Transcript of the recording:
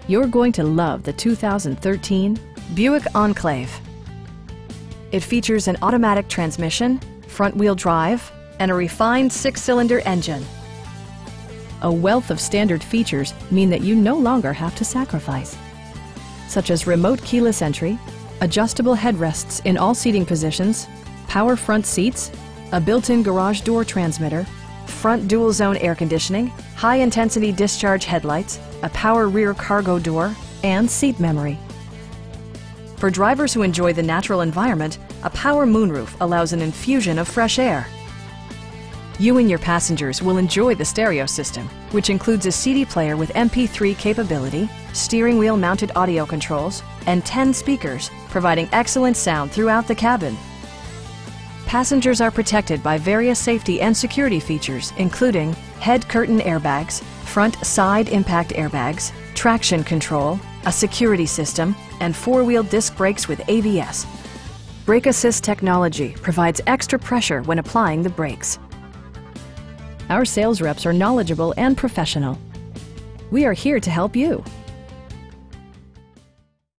You're going to love the 2013 Buick Enclave. It features an automatic transmission, front-wheel drive, and a refined 6-cylinder engine. A wealth of standard features mean that you no longer have to sacrifice, such as remote keyless entry, adjustable headrests in all seating positions, power front seats, a built-in garage door transmitter, front dual-zone air conditioning, high-intensity discharge headlights, a power rear cargo door, and seat memory. For drivers who enjoy the natural environment, a power moonroof allows an infusion of fresh air. You and your passengers will enjoy the stereo system, which includes a CD player with MP3 capability, steering wheel mounted audio controls, and 10 speakers, providing excellent sound throughout the cabin. Passengers are protected by various safety and security features, including head curtain airbags, front side impact airbags, traction control, a security system, and 4-wheel disc brakes with ABS. Brake Assist technology provides extra pressure when applying the brakes. Our sales reps are knowledgeable and professional. We are here to help you.